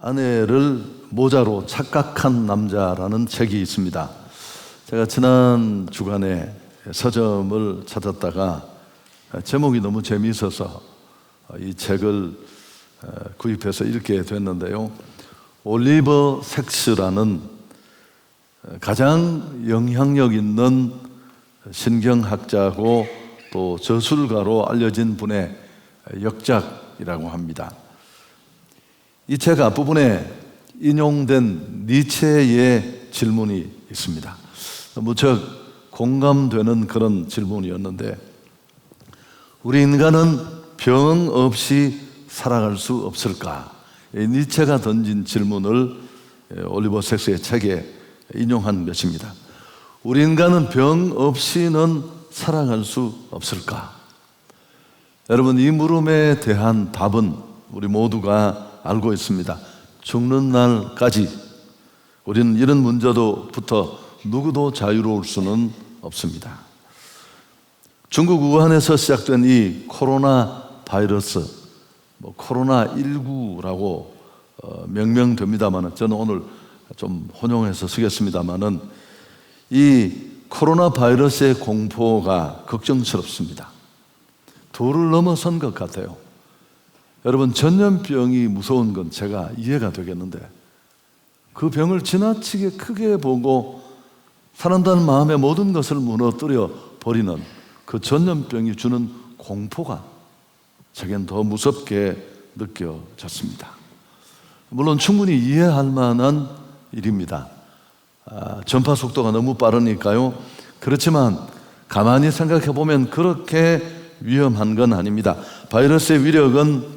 아내를 모자로 착각한 남자라는 책이 있습니다. 제가 지난 주간에 서점을 찾았다가 제목이 너무 재미있어서 이 책을 구입해서 읽게 됐는데요. 올리버 섹스라는 가장 영향력 있는 신경학자고 또 저술가로 알려진 분의 역작이라고 합니다. 이 책 앞부분에 인용된 니체의 질문이 있습니다. 무척 공감되는 그런 질문이었는데, 우리 인간은 병 없이 살아갈 수 없을까? 니체가 던진 질문을 올리버 섹스의 책에 인용한 것입니다. 우리 인간은 병 없이는 살아갈 수 없을까? 여러분, 이 물음에 대한 답은 우리 모두가 알고 있습니다. 죽는 날까지 우리는 이런 문제로부터 누구도 자유로울 수는 없습니다. 중국 우한에서 시작된 이 코로나 바이러스, 코로나19라고 명명됩니다만, 저는 오늘 좀 혼용해서 쓰겠습니다만은, 이 코로나 바이러스의 공포가 걱정스럽습니다. 도를 넘어선 것 같아요. 여러분, 전염병이 무서운 건 제가 이해가 되겠는데, 그 병을 지나치게 크게 보고 사람들 마음의 모든 것을 무너뜨려 버리는 그 전염병이 주는 공포가 제겐 더 무섭게 느껴졌습니다. 물론 충분히 이해할 만한 일입니다. 전파 속도가 너무 빠르니까요. 그렇지만 가만히 생각해 보면 그렇게 위험한 건 아닙니다. 바이러스의 위력은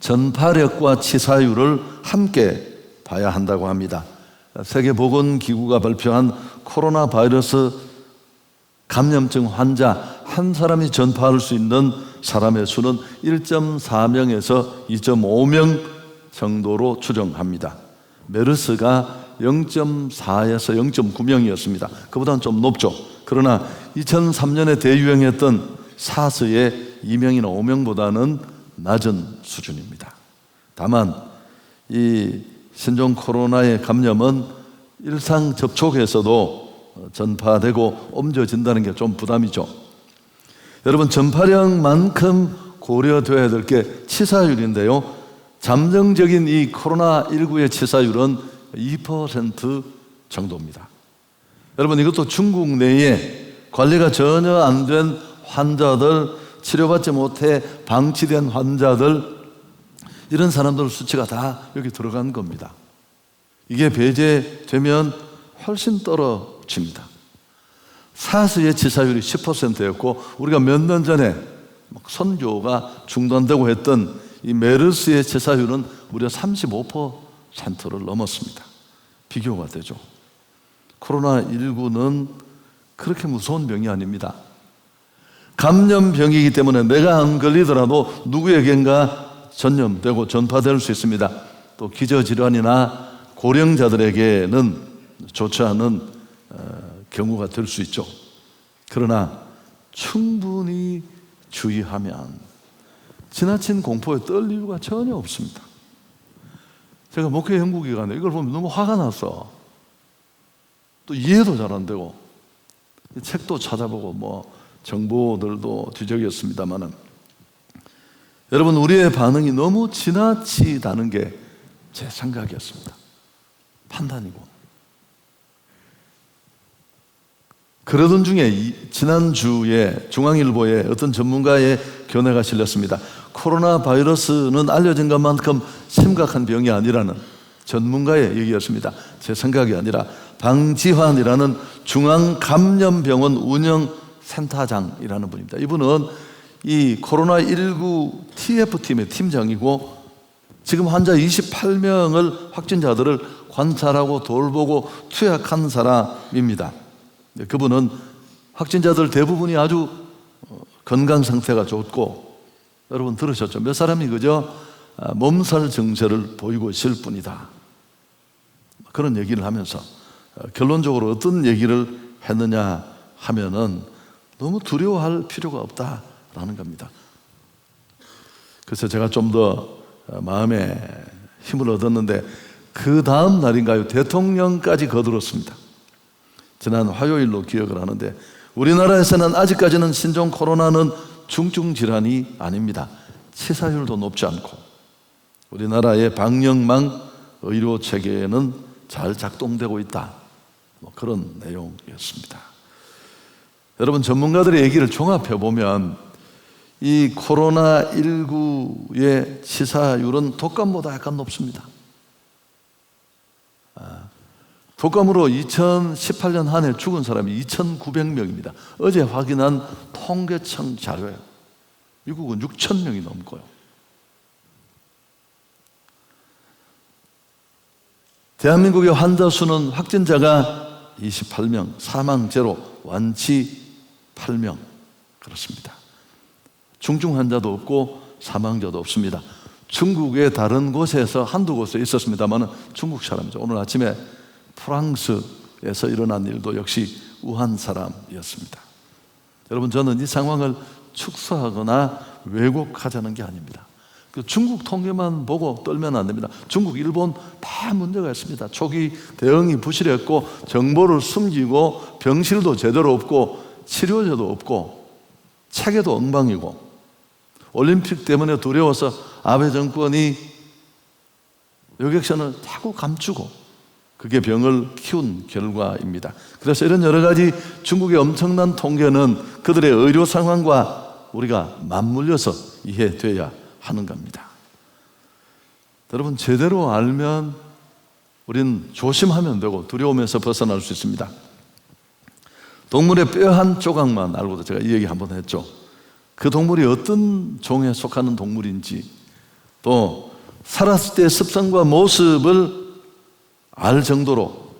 전파력과 치사율을 함께 봐야 한다고 합니다. 세계보건기구가 발표한 코로나 바이러스 감염증 환자 한 사람이 전파할 수 있는 사람의 수는 1.4명에서 2.5명 정도로 추정합니다. 메르스가 0.4에서 0.9명이었습니다. 그보다는 좀 높죠. 그러나 2003년에 대유행했던 사스의 2명이나 5명보다는 낮은 수준입니다. 다만 이 신종 코로나의 감염은 일상 접촉에서도 전파되고 옮겨진다는 게 좀 부담이죠. 여러분, 전파력만큼 고려되어야 될 게 치사율인데요. 잠정적인 이 코로나19의 치사율은 2% 정도입니다. 여러분, 이것도 중국 내에 관리가 전혀 안 된 환자들, 치료받지 못해 방치된 환자들, 이런 사람들 수치가 다 여기 들어간 겁니다. 이게 배제되면 훨씬 떨어집니다. 사스의 치사율이 10%였고 우리가 몇 년 전에 선교가 중단되고 했던 이 메르스의 치사율은 무려 35%를 넘었습니다. 비교가 되죠. 코로나19는 그렇게 무서운 병이 아닙니다. 감염병이기 때문에 내가 안 걸리더라도 누구에겐가 전염되고 전파될 수 있습니다. 또 기저질환이나 고령자들에게는 좋지 않은 경우가 될 수 있죠. 그러나 충분히 주의하면 지나친 공포에 떨 이유가 전혀 없습니다. 제가 목회 연구 기간에 이걸 보면 너무 화가 났어. 또 이해도 잘 안 되고 책도 찾아보고 정보들도 뒤적였습니다만은, 여러분, 우리의 반응이 너무 지나치다는 게 제 생각이었습니다. 판단이고. 그러던 중에 지난주에 중앙일보에 어떤 전문가의 견해가 실렸습니다. 코로나 바이러스는 알려진 것만큼 심각한 병이 아니라는 전문가의 얘기였습니다. 제 생각이 아니라 방지환이라는 중앙감염병원 운영센터장이라는 분입니다. 이분은 이 코로나19 TF팀의 팀장이고 지금 환자 28명을 확진자들을 관찰하고 돌보고 투약한 사람입니다. 그분은 확진자들 대부분이 아주 건강 상태가 좋고, 여러분 들으셨죠? 몇 사람이 그저 몸살 증세를 보이고 있을 뿐이다, 그런 얘기를 하면서 결론적으로 어떤 얘기를 했느냐 하면은 너무 두려워할 필요가 없다라는 겁니다. 그래서 제가 좀 더 마음에 힘을 얻었는데 그 다음 날인가요? 대통령까지 거들었습니다. 지난 화요일로 기억을 하는데 우리나라에서는 아직까지는 신종 코로나는 중증 질환이 아닙니다. 치사율도 높지 않고 우리나라의 방역망 의료 체계는 잘 작동되고 있다. 그런 내용이었습니다. 여러분, 전문가들의 얘기를 종합해 보면 이 코로나19의 치사율은 독감보다 약간 높습니다. 독감으로 2018년 한 해 죽은 사람이 2,900명입니다. 어제 확인한 통계청 자료예요. 미국은 6,000명이 넘고요. 대한민국의 환자 수는 확진자가 28명, 사망 제로, 완치 8명. 그렇습니다. 중증 환자도 없고 사망자도 없습니다. 중국의 다른 곳에서 한두 곳에 있었습니다만 중국 사람이죠. 오늘 아침에 프랑스에서 일어난 일도 역시 우한 사람이었습니다. 여러분, 저는 이 상황을 축소하거나 왜곡하자는 게 아닙니다. 중국 통계만 보고 떨면 안 됩니다. 중국, 일본 다 문제가 있습니다. 초기 대응이 부실했고 정보를 숨기고 병실도 제대로 없고 치료제도 없고 체계도 엉망이고 올림픽 때문에 두려워서 아베 정권이 여객선을 자꾸 감추고 그게 병을 키운 결과입니다. 그래서 이런 여러 가지 중국의 엄청난 통계는 그들의 의료 상황과 우리가 맞물려서 이해돼야 하는 겁니다. 여러분, 제대로 알면 우린 조심하면 되고 두려움에서 벗어날 수 있습니다. 동물의 뼈 한 조각만 알고도 제가 이 얘기 한번 했죠. 그 동물이 어떤 종에 속하는 동물인지 또 살았을 때의 습성과 모습을 알 정도로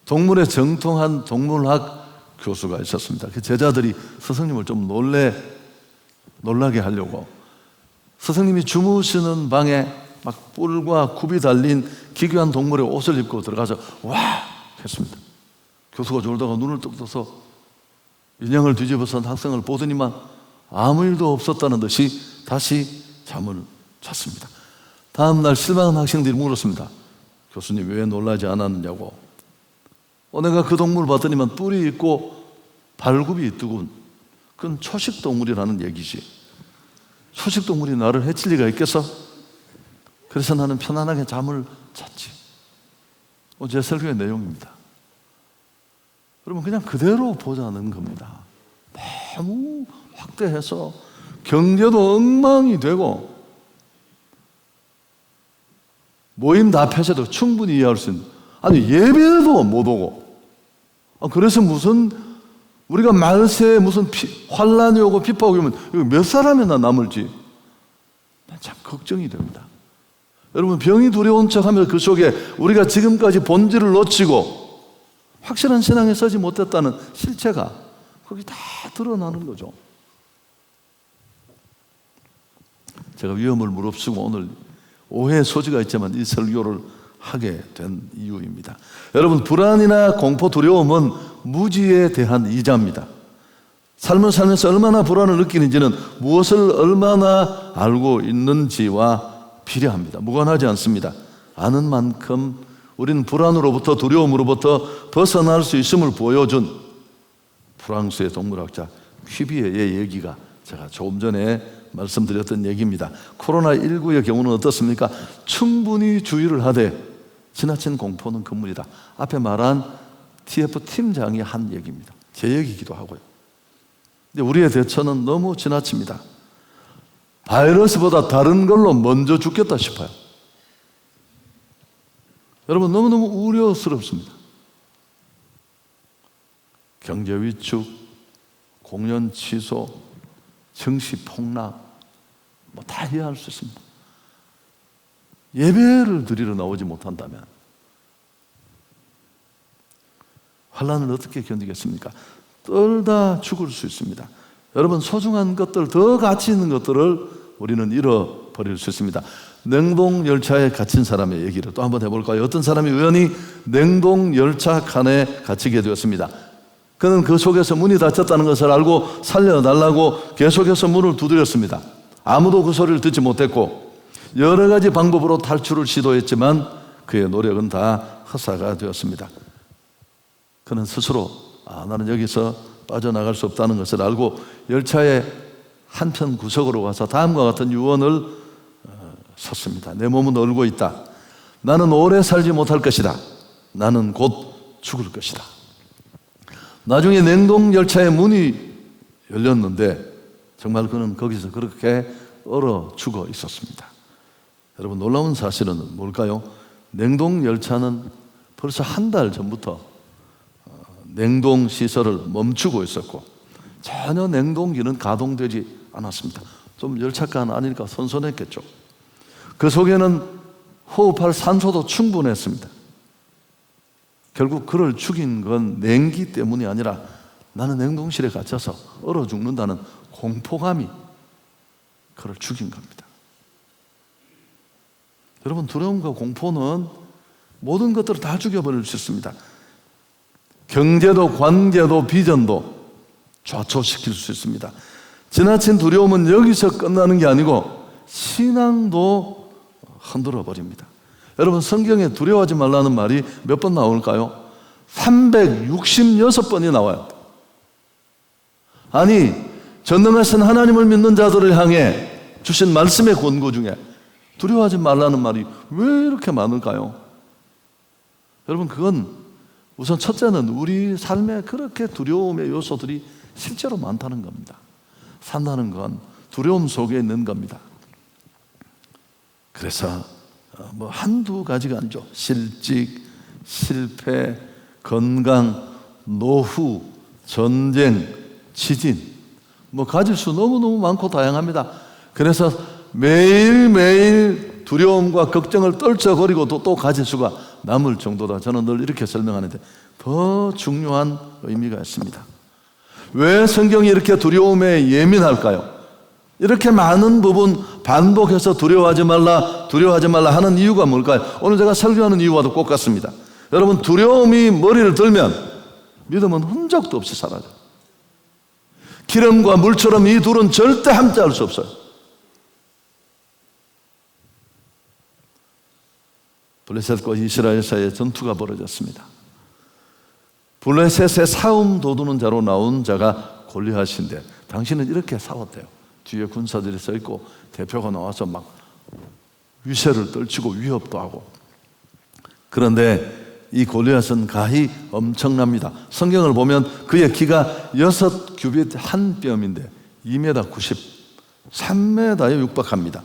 동물의 정통한 동물학 교수가 있었습니다. 그 제자들이 스승님을 좀 놀라게 하려고 스승님이 주무시는 방에 막 뿔과 굽이 달린 기괴한 동물의 옷을 입고 들어가서 와! 했습니다. 교수가 졸다가 눈을 뚝 떠서 인형을 뒤집어서 학생을 보더니만 아무 일도 없었다는 듯이 다시 잠을 잤습니다. 다음날 실망한 학생들이 물었습니다. 교수님, 왜 놀라지 않았느냐고. 내가 그 동물을 봤더니만 뿔이 있고 발굽이 있더군. 그건 초식동물이라는 얘기지. 초식동물이 나를 해칠 리가 있겠어? 그래서 나는 편안하게 잠을 잤지. 제 설교의 내용입니다. 여러분, 그냥 그대로 보자는 겁니다. 너무 확대해서 경제도 엉망이 되고 모임 다 폐쇄도 충분히 이해할 수 있는, 아니 예배도 못 오고, 그래서 무슨 우리가 말세에 무슨 환란이 오고 비파가 오면 몇 사람이나 남을지 참 걱정이 됩니다. 여러분, 병이 두려운 척하며 그 속에 우리가 지금까지 본질을 놓치고 확실한 신앙에 서지 못했다는 실체가 거기 다 드러나는 거죠. 제가 위험을 무릅쓰고 오늘 오해의 소지가 있지만 이 설교를 하게 된 이유입니다. 여러분, 불안이나 공포, 두려움은 무지에 대한 이자입니다. 삶을 살면서 얼마나 불안을 느끼는지는 무엇을 얼마나 알고 있는지와 비례합니다. 무관하지 않습니다. 아는 만큼 우리는 불안으로부터 두려움으로부터 벗어날 수 있음을 보여준 프랑스의 동물학자 퀴비에의 얘기가 제가 조금 전에 말씀드렸던 얘기입니다. 코로나19의 경우는 어떻습니까? 충분히 주의를 하되 지나친 공포는 금물이다. 앞에 말한 TF 팀장이 한 얘기입니다. 제 얘기이기도 하고요. 근데 우리의 대처는 너무 지나칩니다. 바이러스보다 다른 걸로 먼저 죽겠다 싶어요. 여러분, 너무너무 우려스럽습니다. 경제 위축, 공연 취소, 증시 폭락, 다 이해할 수 있습니다. 예배를 드리러 나오지 못한다면 환란을 어떻게 견디겠습니까? 떨다 죽을 수 있습니다. 여러분, 소중한 것들, 더 가치 있는 것들을 우리는 잃어버릴 수 있습니다. 냉동열차에 갇힌 사람의 얘기를 또 한번 해볼까요? 어떤 사람이 우연히 냉동열차 칸에 갇히게 되었습니다. 그는 그 속에서 문이 닫혔다는 것을 알고 살려달라고 계속해서 문을 두드렸습니다. 아무도 그 소리를 듣지 못했고 여러 가지 방법으로 탈출을 시도했지만 그의 노력은 다 헛사가 되었습니다. 그는 스스로 나는 여기서 빠져나갈 수 없다는 것을 알고 열차의 한편 구석으로 와서 다음과 같은 유언을 섰습니다. 내 몸은 얼고 있다. 나는 오래 살지 못할 것이다. 나는 곧 죽을 것이다. 나중에 냉동 열차의 문이 열렸는데 정말 그는 거기서 그렇게 얼어 죽어 있었습니다. 여러분, 놀라운 사실은 뭘까요? 냉동 열차는 벌써 한 달 전부터 냉동 시설을 멈추고 있었고 전혀 냉동기는 가동되지 않았습니다. 좀 열차가 아니니까 선선했겠죠. 그 속에는 호흡할 산소도 충분했습니다. 결국 그를 죽인 건 냉기 때문이 아니라 나는 냉동실에 갇혀서 얼어 죽는다는 공포감이 그를 죽인 겁니다. 여러분, 두려움과 공포는 모든 것들을 다 죽여버릴 수 있습니다. 경제도 관계도 비전도 좌초시킬 수 있습니다. 지나친 두려움은 여기서 끝나는 게 아니고 신앙도 흔들어 버립니다. 여러분, 성경에 두려워하지 말라는 말이 몇 번 나올까요? 366번이 나와요. 아니, 전능하신 하나님을 믿는 자들을 향해 주신 말씀의 권고 중에 두려워하지 말라는 말이 왜 이렇게 많을까요? 여러분, 그건 우선 첫째는 우리 삶에 그렇게 두려움의 요소들이 실제로 많다는 겁니다. 산다는 건 두려움 속에 있는 겁니다. 그래서 한두 가지가 아니죠. 실직, 실패, 건강, 노후, 전쟁, 지진, 가질 수 너무너무 많고 다양합니다. 그래서 매일매일 두려움과 걱정을 떨쳐버리고 또 가질 수가 남을 정도다. 저는 늘 이렇게 설명하는데 더 중요한 의미가 있습니다. 왜 성경이 이렇게 두려움에 예민할까요? 이렇게 많은 부분 반복해서 두려워하지 말라 하는 이유가 뭘까요? 오늘 제가 설교하는 이유와도 똑같습니다. 여러분, 두려움이 머리를 들면 믿음은 흔적도 없이 사라져요. 기름과 물처럼 이 둘은 절대 함께할 수 없어요. 블레셋과 이스라엘 사이에 전투가 벌어졌습니다. 블레셋의 싸움 도두는 자로 나온 자가 골리앗인데 당신은 이렇게 싸웠대요. 뒤에 군사들이 서 있고 대표가 나와서 막 위세를 떨치고 위협도 하고. 그런데 이 골리앗은 가히 엄청납니다. 성경을 보면 그의 키가 6규빗 한 뼘인데 2m 90, 3m에 육박합니다.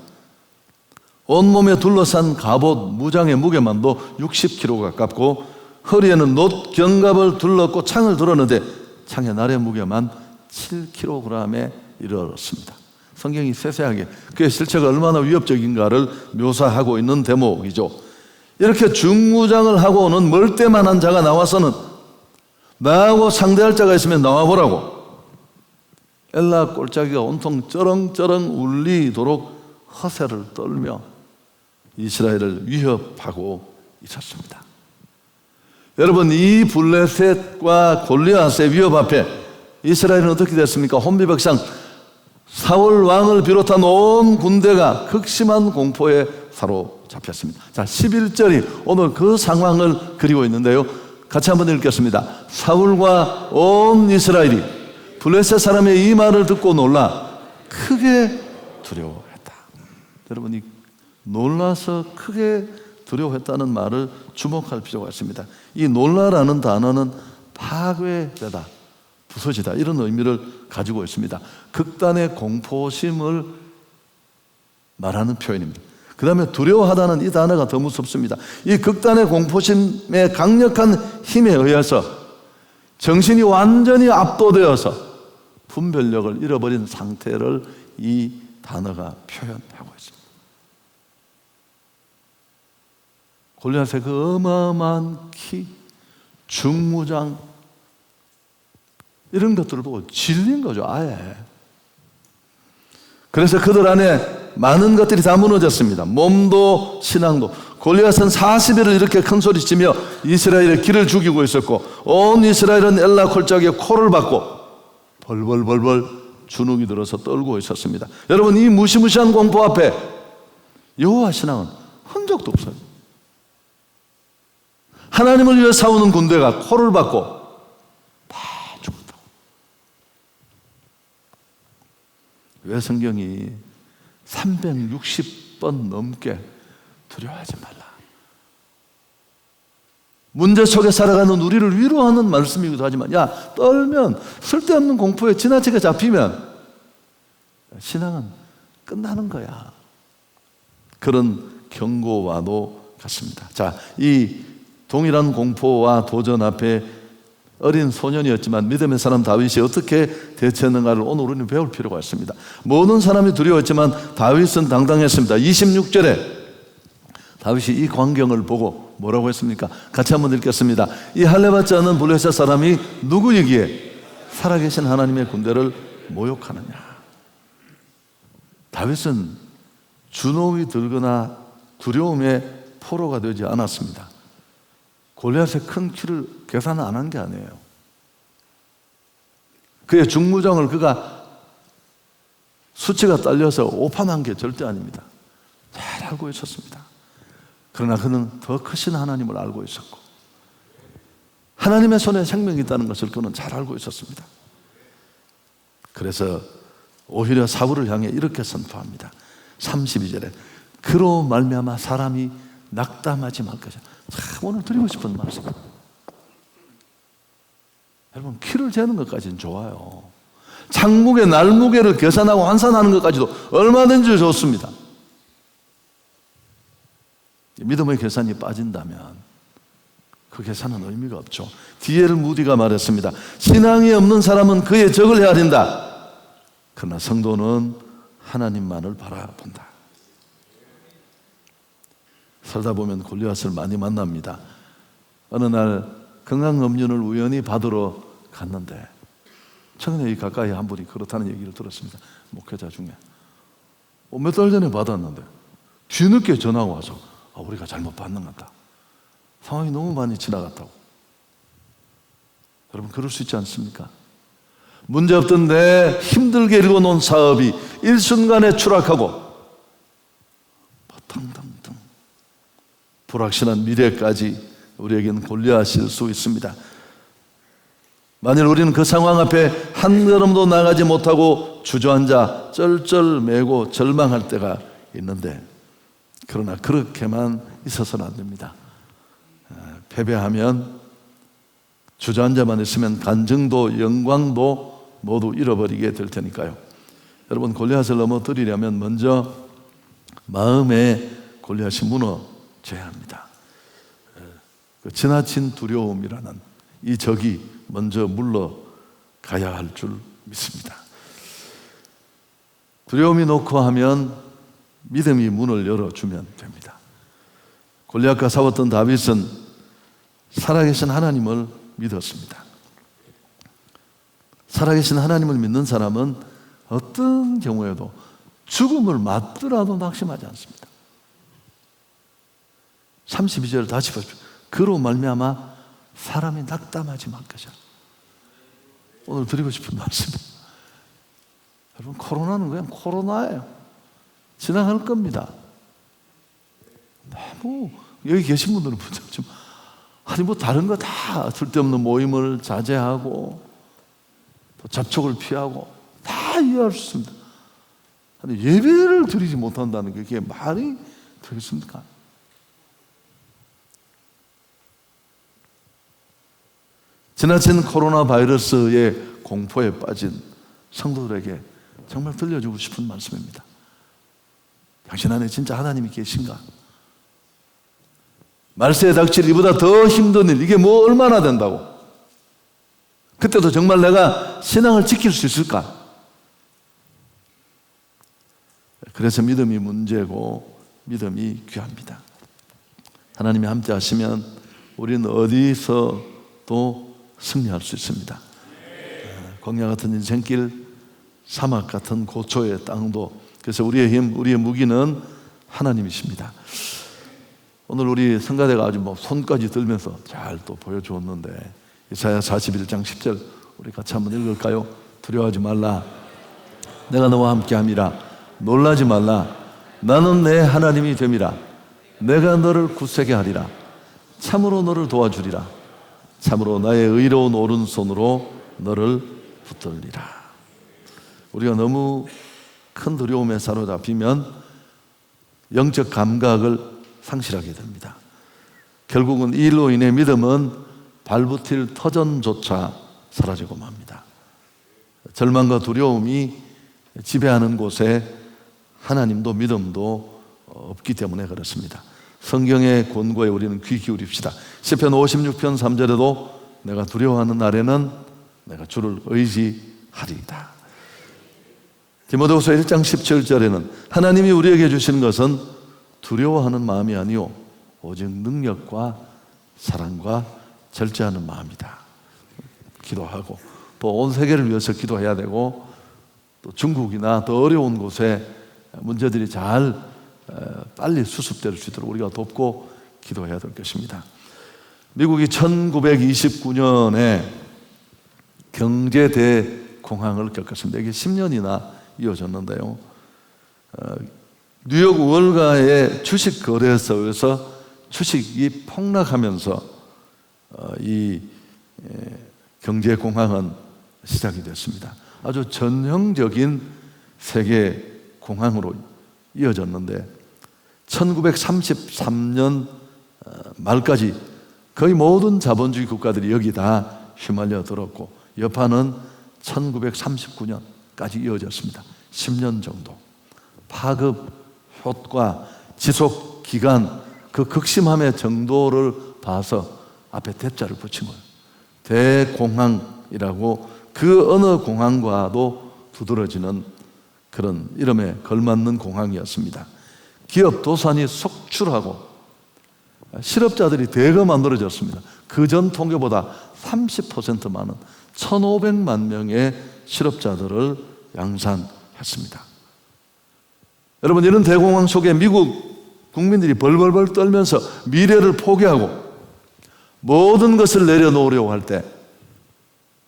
온몸에 둘러싼 갑옷, 무장의 무게만도 60kg 가깝고 허리에는 놋 견갑을 둘렀고 창을 들었는데 창의 날의 무게만 7kg에 이르렀습니다. 성경이 세세하게 그의 실체가 얼마나 위협적인가를 묘사하고 있는 대목이죠. 이렇게 중무장을 하고 오는 멀때만한 자가 나와서는 나하고 상대할 자가 있으면 나와보라고 엘라 골짜기가 온통 쩌렁쩌렁 울리도록 허세를 떨며 이스라엘을 위협하고 있었습니다. 여러분, 이 블레셋과 골리앗의 위협 앞에 이스라엘은 어떻게 됐습니까? 혼비백산, 사울 왕을 비롯한 온 군대가 극심한 공포에 사로잡혔습니다. 자, 11절이 오늘 그 상황을 그리고 있는데요. 같이 한번 읽겠습니다. 사울과 온 이스라엘이 블레셋 사람의 이 말을 듣고 놀라 크게 두려워했다. 여러분, 이 놀라서 크게 두려워했다는 말을 주목할 필요가 있습니다. 이 놀라라는 단어는 파괴되다, 부서지다, 이런 의미를 가지고 있습니다. 극단의 공포심을 말하는 표현입니다. 그 다음에 두려워하다는 이 단어가 더 무섭습니다. 이 극단의 공포심의 강력한 힘에 의해서 정신이 완전히 압도되어서 분별력을 잃어버린 상태를 이 단어가 표현하고 있습니다. 골리앗의 그 어마어마한 키, 중무장, 이런 것들을 보고 질린 거죠, 아예. 그래서 그들 안에 많은 것들이 다 무너졌습니다. 몸도 신앙도. 골리앗은 40일을 이렇게 큰 소리치며 이스라엘의 길을 죽이고 있었고 온 이스라엘은 엘라 골짜기에 코를 박고 벌벌벌벌 주눅이 들어서 떨고 있었습니다. 여러분, 이 무시무시한 공포 앞에 여호와 신앙은 흔적도 없어요. 하나님을 위해 싸우는 군대가 코를 박고 다 죽었다고. 왜 성경이 360번 넘게 두려워하지 말라. 문제 속에 살아가는 우리를 위로하는 말씀이기도 하지만, 야, 떨면, 쓸데없는 공포에 지나치게 잡히면 신앙은 끝나는 거야. 그런 경고와도 같습니다. 자, 이 동일한 공포와 도전 앞에 어린 소년이었지만 믿음의 사람 다윗이 어떻게 대처했는가를 오늘 우리는 배울 필요가 있습니다. 모든 사람이 두려웠지만 다윗은 당당했습니다. 26절에 다윗이 이 광경을 보고 뭐라고 했습니까? 같이 한번 읽겠습니다. 이 할례받지 않은 블레셋 사람이 누구이기에 살아계신 하나님의 군대를 모욕하느냐. 다윗은 주눅이 들거나 두려움의 포로가 되지 않았습니다. 골리앗의 큰 키를 계산 안 한 게 아니에요. 그의 중무장을 그가 수치가 딸려서 오판한 게 절대 아닙니다. 잘 알고 있었습니다. 그러나 그는 더 크신 하나님을 알고 있었고 하나님의 손에 생명이 있다는 것을 그는 잘 알고 있었습니다. 그래서 오히려 사울을 향해 이렇게 선포합니다. 32절에 그로 말미암아 사람이 낙담하지 말 것이야. 참 오늘 드리고 싶은 말씀. 여러분, 키를 재는 것까지는 좋아요. 장무게, 날무게를 계산하고 환산하는 것까지도 얼마든지 좋습니다. 믿음의 계산이 빠진다면 그 계산은 의미가 없죠. D.L. 무디가 말했습니다. 신앙이 없는 사람은 그의 적을 헤아린다. 그러나 성도는 하나님만을 바라본다. 살다 보면 골리앗을 많이 만납니다. 어느 날 건강검진을 우연히 받으러 갔는데 최근에 이 가까이 한 분이 그렇다는 얘기를 들었습니다. 목회자 중에 몇 달 전에 받았는데 뒤늦게 전화가 와서 우리가 잘못 받는 것 같다. 상황이 너무 많이 지나갔다고. 여러분, 그럴 수 있지 않습니까? 문제없던데 힘들게 일궈놓은 사업이 일순간에 추락하고 탕탕탕 불확실한 미래까지 우리에게는 골리앗일 수 있습니다. 만일 우리는 그 상황 앞에 한 걸음도 나가지 못하고 주저앉아 쩔쩔매고 절망할 때가 있는데, 그러나 그렇게만 있어서는 안 됩니다. 패배하면 주저앉아만 있으면 간증도 영광도 모두 잃어버리게 될 테니까요. 여러분, 골리앗을 넘어뜨리려면 먼저 마음에 골리앗이 무너져야 합니다. 그 지나친 두려움이라는 이 적이 먼저 물러가야 할 줄 믿습니다. 두려움이 놓고 하면 믿음이 문을 열어주면 됩니다. 골리앗과 싸웠던 다윗은 살아계신 하나님을 믿었습니다. 살아계신 하나님을 믿는 사람은 어떤 경우에도 죽음을 맞더라도 낙심하지 않습니다. 32절 다시 보십시오. 그로 말미암아 사람이 낙담하지 말 것이야. 오늘 드리고 싶은 말씀입니다. 여러분, 코로나는 그냥 코로나예요. 지나갈 겁니다. 너무 여기 계신 분들은 좀 아니 뭐 다른 거 다 쓸데없는 모임을 자제하고 또 접촉을 피하고 다 이해할 수 있습니다. 아니 예배를 드리지 못한다는 게 그게 말이 되겠습니까? 지나친 코로나 바이러스의 공포에 빠진 성도들에게 정말 들려주고 싶은 말씀입니다. 당신 안에 진짜 하나님이 계신가? 말세에 닥칠 이보다 더 힘든 일, 이게 뭐 얼마나 된다고? 그때도 정말 내가 신앙을 지킬 수 있을까? 그래서 믿음이 문제고 믿음이 귀합니다. 하나님이 함께 하시면 우리는 어디서도 승리할 수 있습니다. 광야 같은 인생길, 사막 같은 고초의 땅도, 그래서 우리의 힘, 우리의 무기는 하나님이십니다. 오늘 우리 성가대가 아주 손까지 들면서 잘 또 보여주었는데, 이사야 41장 10절 우리 같이 한번 읽을까요? 두려워하지 말라, 내가 너와 함께함이라. 놀라지 말라, 나는 내 하나님이 됨이라. 내가 너를 굳세게 하리라. 참으로 너를 도와주리라. 참으로 나의 의로운 오른손으로 너를 붙들리라. 우리가 너무 큰 두려움에 사로잡히면 영적 감각을 상실하게 됩니다. 결국은 이 일로 인해 믿음은 발붙일 터전조차 사라지고 맙니다. 절망과 두려움이 지배하는 곳에 하나님도 믿음도 없기 때문에 그렇습니다. 성경의 권고에 우리는 귀 기울입시다. 시편 56편 3절에도 내가 두려워하는 날에는 내가 주를 의지하리이다. 디모데후서 1장 17절에는 하나님이 우리에게 주시는 것은 두려워하는 마음이 아니요 오직 능력과 사랑과 절제하는 마음이다. 기도하고 또 온 세계를 위해서 기도해야 되고, 또 중국이나 더 어려운 곳에 문제들이 잘 빨리 수습될 수 있도록 우리가 돕고 기도해야 될 것입니다. 미국이 1929년에 경제 대공황을 겪었습니다. 이게 10년이나 이어졌는데요. 뉴욕 월가의 주식 거래소에서 주식이 폭락하면서 이 경제 공황은 시작이 됐습니다. 아주 전형적인 세계 공황으로 이어졌는데 1933년 말까지 거의 모든 자본주의 국가들이 여기 다 휘말려 들었고, 여파는 1939년까지 이어졌습니다. 10년 정도. 파급 효과, 지속 기간, 그 극심함의 정도를 봐서 앞에 대자를 붙인 거예요. 대공황이라고, 그 어느 공황과도 두드러지는 그런 이름에 걸맞는 공황이었습니다. 기업 도산이 속출하고 실업자들이 대거 만들어졌습니다. 그전 통계보다 30% 많은 1,500만 명의 실업자들을 양산했습니다. 여러분, 이런 대공황 속에 미국 국민들이 벌벌벌 떨면서 미래를 포기하고 모든 것을 내려놓으려고 할 때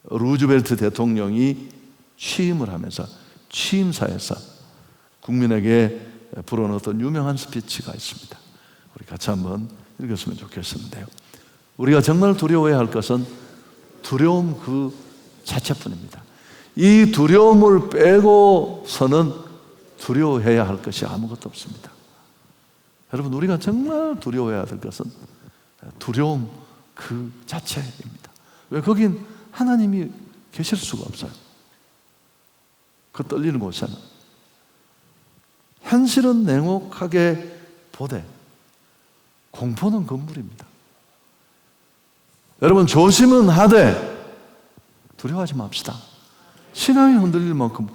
루즈벨트 대통령이 취임을 하면서 취임사에서 국민에게 불어넣었던 유명한 스피치가 있습니다. 우리 같이 한번 읽었으면 좋겠는데요. 우리가 정말 두려워해야 할 것은 두려움 그 자체뿐입니다. 이 두려움을 빼고서는 두려워해야 할 것이 아무것도 없습니다. 여러분, 우리가 정말 두려워해야 될 것은 두려움 그 자체입니다. 왜? 거긴 하나님이 계실 수가 없어요. 그 떨리는 곳에는. 현실은 냉혹하게 보되 공포는 건물입니다. 여러분, 조심은 하되 두려워하지 맙시다. 신앙이 흔들릴 만큼,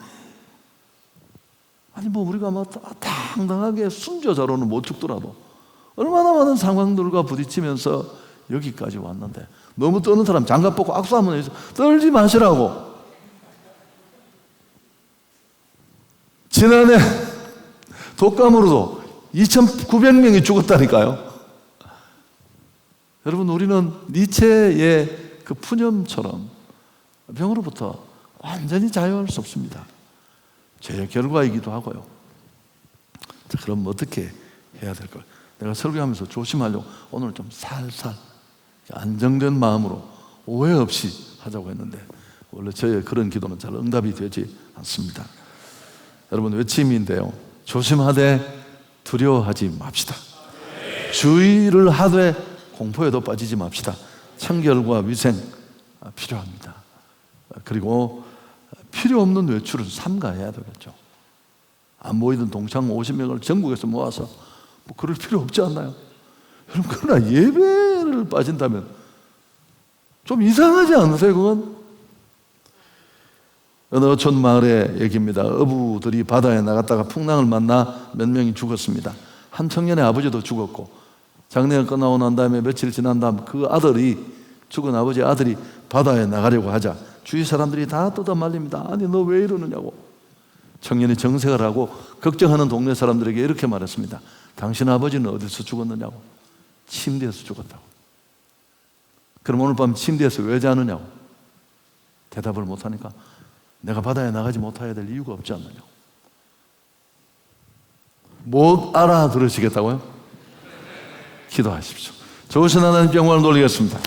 아니 우리가 당당하게 순교자로는 못 죽더라도 얼마나 많은 상황들과 부딪히면서 여기까지 왔는데, 너무 떠는 사람 장갑 벗고 악수하면 떨지 마시라고. 지난해 독감으로도 2,900명이 죽었다니까요. 여러분, 우리는 니체의 그 푸념처럼 병으로부터 완전히 자유할 수 없습니다. 죄의 결과이기도 하고요. 자, 그럼 어떻게 해야 될까요? 내가 설교하면서 조심하려고 오늘 좀 살살 안정된 마음으로 오해 없이 하자고 했는데, 원래 저의 그런 기도는 잘 응답이 되지 않습니다. 여러분, 외침인데요. 조심하되 두려워하지 맙시다. 주의를 하되 공포에도 빠지지 맙시다. 청결과 위생 필요합니다. 그리고 필요 없는 외출은 삼가해야 되겠죠. 안 모이던 동창 50명을 전국에서 모아서 그럴 필요 없지 않나요? 여러분, 그러나 예배를 빠진다면 좀 이상하지 않으세요, 그건? 어느 어촌 마을의 얘기입니다. 어부들이 바다에 나갔다가 풍랑을 만나 몇 명이 죽었습니다. 한 청년의 아버지도 죽었고, 장례가 끝나고 난 다음에 며칠 지난 다음 그 아들이, 죽은 아버지 아들이 바다에 나가려고 하자 주위 사람들이 다 뜯어말립니다. 아니 너 왜 이러느냐고. 청년이 정색을 하고 걱정하는 동네 사람들에게 이렇게 말했습니다. 당신 아버지는 어디서 죽었느냐고. 침대에서 죽었다고. 그럼 오늘 밤 침대에서 왜 자느냐고. 대답을 못하니까 내가 바다에 나가지 못해야 될 이유가 없지 않느냐고. 못 알아들으시겠다고요? 기도하십시오. 좋으신 하나님께 영광을 돌리겠습니다.